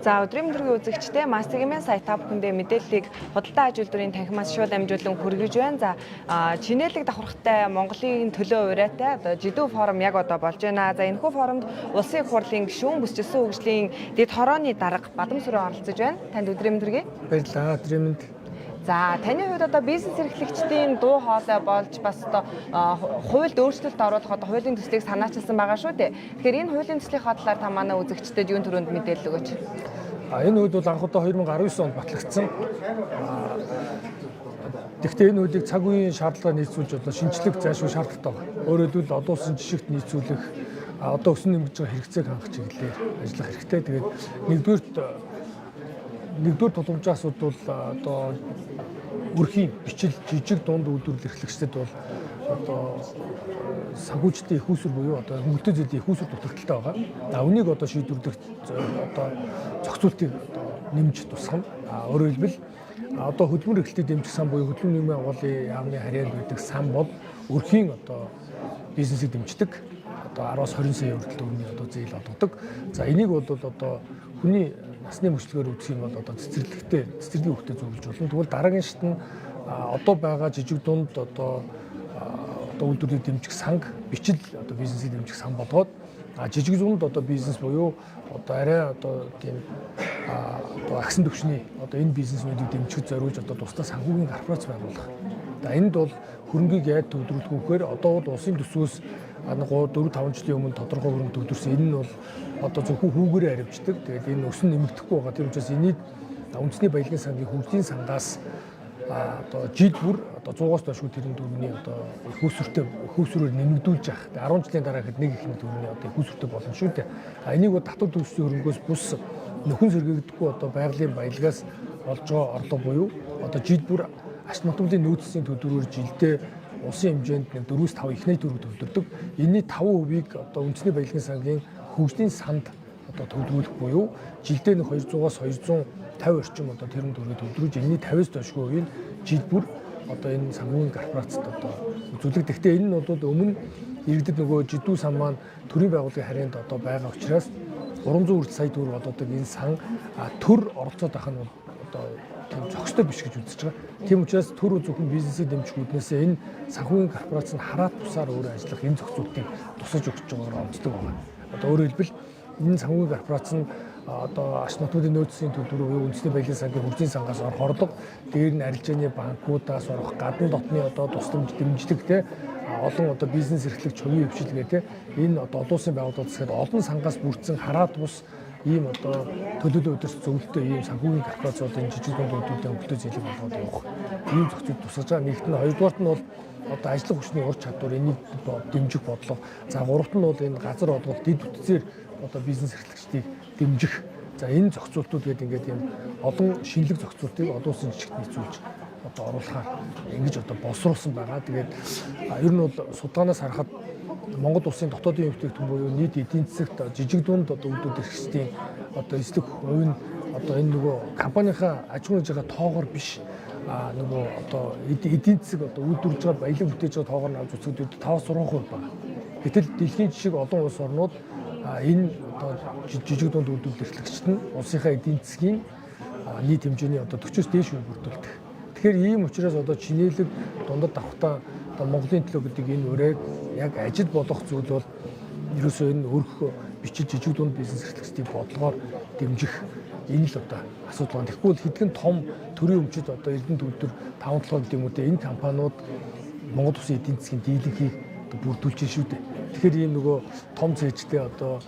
За өдрийн мэдрэг үзэгчдээ Mass-ийн сайт та бүхэндээ мэдээллийг худалдаа аж үйлдвэрийн танхимаас шууд амжуулан хүргэж байна. За чинээлэг давхархтай Монголын төлөө урайтай одоо жидүү форум яг одоо болж байна. За энэхүү форумд улсын их хурлын гишүүн бүсчилсэн хөгжлийн дэд хорооны дарга Бадам Сүрэн оролцож байна. Танд өдрийн мэдрэг. Баярлалаа. Өдрийн мэнд. За таны хувьд одоо бизнес эрхлэгчдийн дуу хоолой болж бас одоо хуульд өөрчлөлт оруулах одоо хуулийн төслийг санаачилсан байгаа шүү дээ. Тэгэхээр энэ хуулийн төслийн талаар та манай үзэгчдэд юун төрөнд мэдээлэл өгөөч. Энэ хууль бол анх удаа 2019 онд батлагдсан. Гэхдээ энэ хуулийг цаг үеийн шаардлагаар нийцүүлж одоо шинжлэх зайлшгүй шаардлагатай байна. Өөрөөр хэлбэл олон улсын жишгт нийцүүлэх одоо өсөн нэмэгдэж байгаа хэрэгцээг хангах чиглэлээр ажиллах хэрэгтэй. Тэгээд нэгдүгээр тулгамжийн асуудал бол одоо өрхийн бичил жижиг дунд үйлдвэрлэл эрхлэгчдэд бол одоо санхүүжилтийн их усүр буюу одоо хөнгөлөлтөө зүйн их усүр дутагдaltaй байгаа. Үнийг одоо шийдвэрлэх одоо зохицуултыг одоо нэмж тусгана. Өөрөөр хэлбэл одоо хөдөлмөр эрхлэлтийг дэмжих сан буюу хөдөлмөр нийгмийн агуулгын яамны харьяар байдаг сан бол өрхийн одоо бизнесийг дэмждэг. Одоо 10-20 сая хүртэл өрний одоо зээл олгодог. За энийг бол одоо хүний насны мөчлөгөөр үзэх юм бол одоо цэцэрлэгийн хөвгтөд зөвлөж болно. Тэгвэл дараагийн шат нь одоо байгаа жижиг дунд одоо үйлдвэрийг дэмжих санг, бичил одоо бизнесийг дэмжих сан болгоод жижиг дунд одоо бизнес буюу одоо арай одоо тийм одоо агсан төвчний одоо энэ бизнесүүдийг дэмжих зориулж одоо тусдаа санхүүгийн корпорац байгуулах. Энд бол хөрөнгийг яаж төвлөрүүлэх вэхээр одоо бол улсын төсвөөс 4-5 жилийн өмнө тодорхой хөрөнгө төвлөрсөн. Энэ нь бол одоо зөвхөн хүүгээрээ харивчдаг. Тэгээд энэ өсөн нэмэгдэхгүй байгаа. Тийм учраас энийг үндэсний баялагын сангийн хөгжлийн сангаас одоо жил бүр одоо 100-аас доош тэрэн дөрөвний одоо их усүрээр нэмэгдүүлж явах. 10 жилийн дараа хэд нэг их дөрөвний одоо их усүртэй болно шүү дээ. Энийг бол татвар төлөвчдийн хөрөнгөөс бус нөхөн сэргээгдэхгүй одоо байгалийн баялагаас олж байгаа орлого буюу одоо жил бүр ашиг нутгийн нөөцийн төдвөрөөр жилдээ улсын хэмжээнд 4-5 ихний төгрөг төвлөрдөг. Энэний 5%-ийг одоо үндэсний баялагын сангийн хөгжлийн санд одоо төвлөрүүлэх буюу жилдээ 200-аас 250 орчим одоо тэрэн төгрөгийг төвлөрүүлж энэний 50-аас доошгүй хувийг жил бүр одоо энэ санхүүгийн корпорацид одоо үзүүлэх. Гэхдээ энэ нь бол өмнө иргэдэд нөгөө жидүү сан маань төрийн байгууллагын харьяанд одоо байгаа учраас 300 сая төгрөг болоод энэ сан төр оролцоод байх нь одоо тийм зохистой биш гэж үзэж байгаа. Тийм учраас төр зөвхөн бизнесийг дэмжих үүднээсээ энэ санхүүгийн корпорац нь хараат тусаар өөрөө ажиллах энэ зохицуултыг тусаж өгч байгаагаар онцлог байна. Одоо өөрөөр хэлбэл энэ санхүүгийн корпорац нь одоо ашиг нутгийн нөөцийн төлбөр буюу үндэсний баялагын сангийн хөгжлийн сангаас орох орлого, дээр нь арилжааны банкудаас орох гадна дотны одоо тусламж дэмжлэг те олон одоо бизнес эрхлэгч хувийн хвшилгээ те энэ одоо олон улсын байгууллагаас гээд олон сангаас бүрдсэн хараат бус ийм одоо төлөвлөлөө өдөрт зөвлөлтөө ийм санхүүгийн корпорацуудын жижиг дунд үйлдвэрлэлийн хөнгөлөлтөө зээлэг болгоод явах ийм зохицуулт тусгаж байгаа. Нэгт нь хоёрдугаарт нь бол одоо ажлын хүчний ур чадвар энийг дэмжих бодлого. За гуравт нь бол энэ газар олгох дэд бүтцээр одоо бизнес эрхлэгчдийг дэмжих. За энэ зохицуултууд гэдэг ингээд ийм олон шинэлэг зохицуултыг олон улсын жижигт нийцүүлж одоо оруулахаар ингэж одоо боловсруулсан байгаа. Тэгээд ер нь бол судалгаанаас харахад Монгол улсын дотоодын бүтээгдэхүүн буюу нийт эдийн засагт жижиг дунд одоо үйлдвэрлэл эрхлэгчдийн одоо эслэг хувь нь одоо энэ нөгөө компанийнхаа аж ахуйн хийж байгаа тоогоор биш нөгөө одоо эдийн засаг одоо үйлдвэрлэж байгаа баялаг бүтээж байгаа тоогоор авч үзэхэд 5-6% байна. Гэтэл дэлхийн жишг олон улс орнууд энэ одоо жижиг дунд үйлдвэрлэл эрхлэгчид нь улсынхаа эдийн засгийн нийт хэмжээний одоо 40-с дээш үе бүрдүүлдэг. Тэгэхээр ийм учраас одоо чинээлэг дундад давхтаа одоо Монголын төлөө гэдэг энэ үрээд яг ажил болох зүйл бол ерөөсөө энэ өөрхөө бичил жижиг дунд бизнес эрхлэгчдийн бодлогоор дэмжих энэ л одоо асуудал байна. Тэгэхгүй бол хэдхэн том төрийн өмчөд одоо Эрдэнэ төвлөр 5-7 гэдэг юм уу те энэ компаниуд Монгол улсын эдийн засгийн дийлэнхийг бүрдүүлж шүү дээ. Тэгэхээр ийм нөгөө том цээжтэй одоо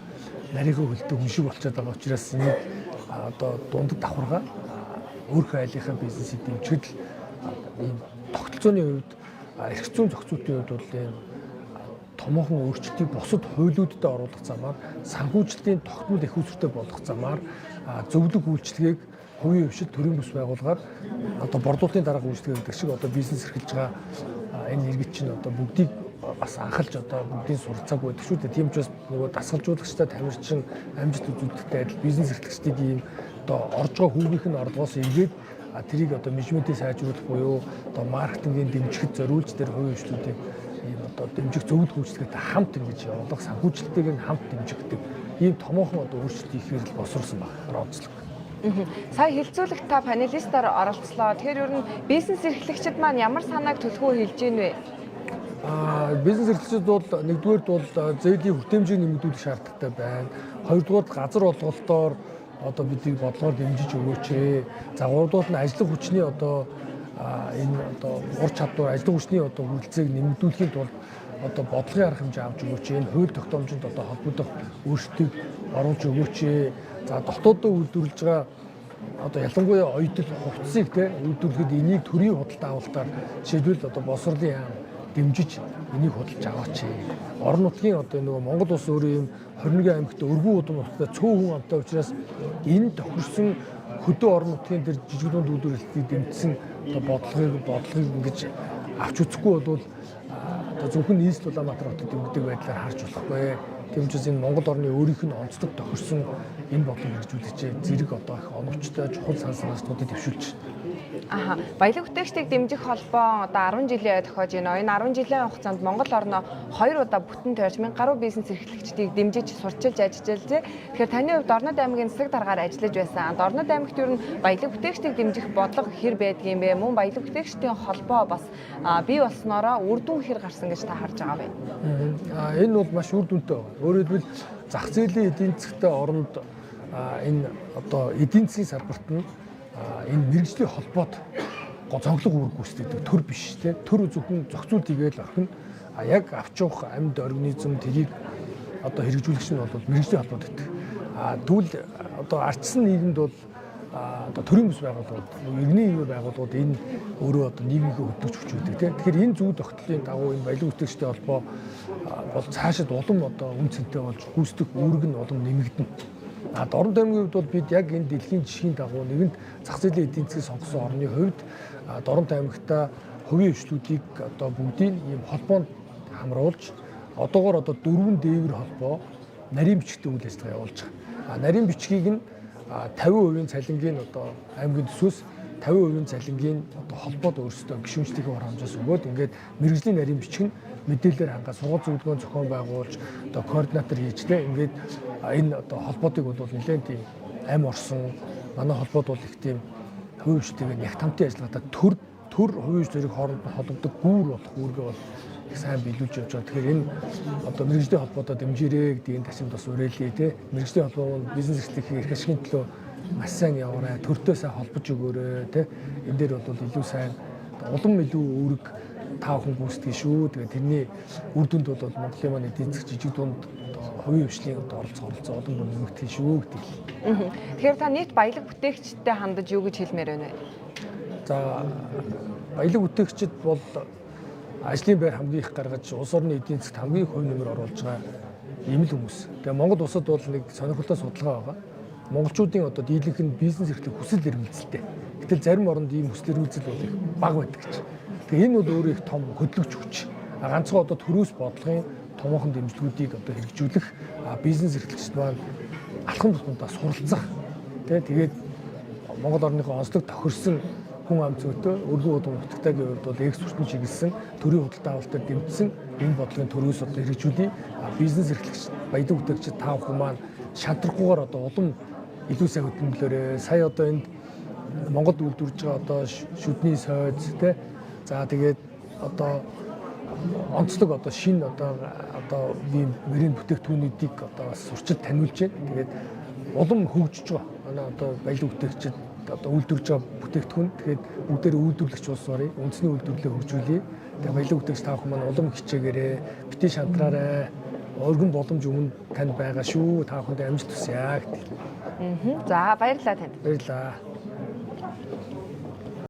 нарийнхан хөлтөг хүн шиг болчиход байгаа учраас энийг одоо дундад давхаргаа өөрхөн айлынхаа бизнесийг дэмжихэд ийм тогтолцооны хувьд эрх зүйн зохицуултын хувьд бол энэ томоохон өөрчлөлтийг бусад хуулиудад оруулах замаар санхүүжилтийн тогтмол их усртэй болгох замаар зөвлөх үйлчлэгийг хувийн хвшил төрийн бүс байгуулгаар одоо борлуулалтын дарга үйлчлэг гэдэг шиг одоо бизнес эрхэлж байгаа энэ иргэд чинь одоо бүгдийг бас анхалж одоо бүгдийн суралцааг байдаг шүү дээ. Тийм учраас нөгөө дасгалжуулагчтай тамирчин амжилт үзүүлэлттэй адил бизнес эрхлэгчдийн ийм одоо орж байгаа хүүгийнх нь орлогоос эргээд тэрийг одоо менежментийн сайжруулах буюу одоо маркетингийн дэмжихэд зориулж тэр хувийн хвшлүүдийг ийм одоо дэмжих зөвлөх үйлчлэгээтэй хамт ингэж явуулах, санхүүжилтийг нь хамт дэмжих гэдэг ийм томоохон одоо өөрчлөлт ихээр л босруулсан байна. Онцлог. Сая хэлцүүлэгт та панелистаар оролцлоо. Тэгэхээр ер нь бизнес эрхлэгчид маань ямар санааг төлхөө хэлж ийн вэ? Бизнес эрхлэгчид бол нэгдүгээрт бол зээлийн хүртээмжийг нэмэгдүүлэх шаардлагатай байна. Хоёрдугаар газар олголтоор одоо бидний бодлогоор дэмжиж өгөөч. За гуравдугаар нь ажлын хүчний одоо энэ одоо ур чадвар, ажлын хүчний одоо хүрэлцээг нэмэгдүүлэхийн тулд одоо бодлогын арга хэмжээ авч өгөөч. Энэ хууль тогтоомжинд одоо холбогдох өөрчлөлтийг оруулж өгөөч. За дотооддоо үйлдвэрлэж байгаа одоо ялангуяа оюутал хувцсыг үйлдвэрлэхэд энийг төрийн худалдаа авалтаар жишээлбэл одоо боловсролын яам дэмжиж энийг худалдаж аваач. Орон нутгийн одоо нөгөө Монгол улс өөрөө юм 21 аймагт өргөн удам нутгаар цөөн хүн амтай учраас энэ тохирсон хөдөө орон нутгийн дээр жижиг дунд үйлдвэрлэлтийг дэмжсэн одоо бодлогыг ингэж авч үзэхгүй бол одоо зөвхөн нийслэл Улаанбаатар хотод дэмждэг байдлаар харж болохгүй. Тэмчээс энэ Монгол орны өөрийнх нь онцлог тохирсон энэ бодлого хэрэгжүүлэгч зэрэг одоо их оновчтой чухал санаачлуудыг төвшүүлж Аха. Баялаг бүтээгчдийг дэмжих холбоо одоо 10 жилийн тохиож байна. Энэ 10 жилийн хугацаанд Монгол орноо 2 удаа бүтэн тойрч 1000 гаруй бизнес эрхлэгчдийг дэмжиж сурчилж ажиллажээ. Тэгэхээр таны хувьд Дорнод аймгийн засаг даргаар ажиллаж байсан. Дорнод аймагт ер нь баялаг бүтээгчдийг дэмжих бодлого хэр байдаг юм бэ? Мөн баялаг бүтээгчдийн холбоо бас бий болсноороо үр дүн хэр гарсан гэж та харж байгаа вэ? Энэ бол маш үр дүнтэй байна. Өөрөөр хэлбэл зах зээлийн эдийн засгтай оронд энэ одоо эдийн засгийн салбарт нь энэ мэргэжлийн холбоот цонхлог үүрэг гүйцэтгэдэг төр биш те төр зөвхөн зохицуул хийгээл орхино яг авч явах амьд организм тэрийг одоо хэрэгжүүлэгч нь бол мэргэжлийн холбоот гэдэг. Тэгвэл одоо ардчсан нийгэмд бол одоо төрийн бүс байгууллагууд, иргэний байгууллагууд энэ өөрөө одоо нийгмийнхээ хөдөлгөж хүчүүлдэг тийм. Тэгэхээр энэ зүй тогтолцооны дагуу энэ баялаг бүтээгчтэй холбоо бол цаашид улам одоо үн цэнтэй болж гүйцэтгэх үүрэг нь улам нэмэгдэнэ. Дорнод аймгийн хувьд бол бид яг энэ дэлхийн жишгийн дагуу нэгэнт зах зээлийн эдийн засгийг сонгосон орны хувьд Дорнод аймагта хувийн хвшлүүдийг одоо бүгдийг ийм холбоонд хамруулж одоогоор одоо 4 дээвэр холбоо нарийн бичгтээ үйл ажиллагаа явуулж байгаа. Нарийн бичгийг нь 50% цалингийн одоо аймгийн төсөөс 50% цалингийн одоо холбоод өөрсдөө гишүүнчлэгийн хор хамжаас өгөөд ингээд мэргэжлийн нарийн бичиг нь мэдээлэлээр хангаа сургууль зөвлөгөөн зохион байгуулж одоо координатор хийжтэй ингээд энэ одоо холбоотыг бол нэлээд тийм ам орсон манай холбоод бол их тийм хувийн хвштэйгээ яг тамтын ажиллагаатай төр хувийн хвштэйг хооронд нь холбогддог гүүр болох үүргээ бол их сайн биелүүлж явж байгаа. Тэгэхээр энэ одоо мэргэжлийн холбоодоо дэмжээрэй гэдэг энэ тасимд бас уриалъя те. Мэргэжлийн холбоо нь бизнес эрхлэхийн эрх ашигын төлөө маш сайн яваарай. Төртөө сайн холбож өгөөрэй те. Энэ дээр бол илүү сайн улам илүү үүрэг тав хүн гүйцэтгэж шүү. Тэгээ тэрний үр дүнд бол Монголын маань эдийн засаг жижиг дунд хувийн хвшлийн оролцоо олон нэмэгдэх шүү гэдэг. Тэгэхээр та нийт баялаг бүтээгчдтэй хандаж юу гэж хэлмээр байна вэ? За баялаг бүтээгчид бол ажлын байр хамгийн их гаргаж улс орны эдийн засагт хамгийн хувь нэмэр оруулж байгаа ийм л хүмүүс. Тэгээ Монгол улсад бол нэг сонирхолтой судалгаа байгаа. Монголчуудын одоо дийлэнх нь бизнес эрхлэх хүсэл эрмэлзэлтэй. Гэтэл зарим оронд ийм хүсэл эрмэлзэл бол их бага байдаг гэж. Тэгээ энэ бол өөрөө их том хөдөлгөж хүч. Ганцхан одоо төрөөс бодлогын томоохон дэмжлэгүүдийг одоо хэрэгжүүлэх бизнес эрхлэгчид маань алхам тутамдаа суралцах. Тэгээд Монгол орныхоо онцлог тохирсон хүн ам зүйтэй өргөн удам нутагтайгийн хувьд бол экспортын чиглэсэн төрийн худалдаа авалтаар дэмжсэн энэ бодлогын төрөөс одоо хэрэгжүүлээ. Бизнес эрхлэгч баялаг бүтээгчид тав хүн маань шантрахгүйгээр одоо улам илүү сайн хөдөлмөрлөөрэй. Сая одоо энд Монгол үйлдвэрлэж байгаа одоо шүдний сойз тий. За тэгээд одоо онцлог одоо шинэ одоо ийм мөрийн бүтээгдэхүүнүүдийг одоо бас сурчил таниулж байна. Тэгээд улам хөгжиж байгаа. Манай одоо баялаг бүтээгчид одоо үйлдвэрлэж байгаа бүтээгдэхүүн тэгээд бүгдээр үйлдвэрлэгч улс орё. Үндэсний үйлдвэрлэлээ хөгжүүлье. Тэгээд баялаг бүтээгч таах маань улам хичээгээрэй. Битгий шантраарай. Өргөн боломж өмнө танд байгаа шүү. Та бүхэнд амжилт хүсье. За баярлалаа танд. Баярлалаа.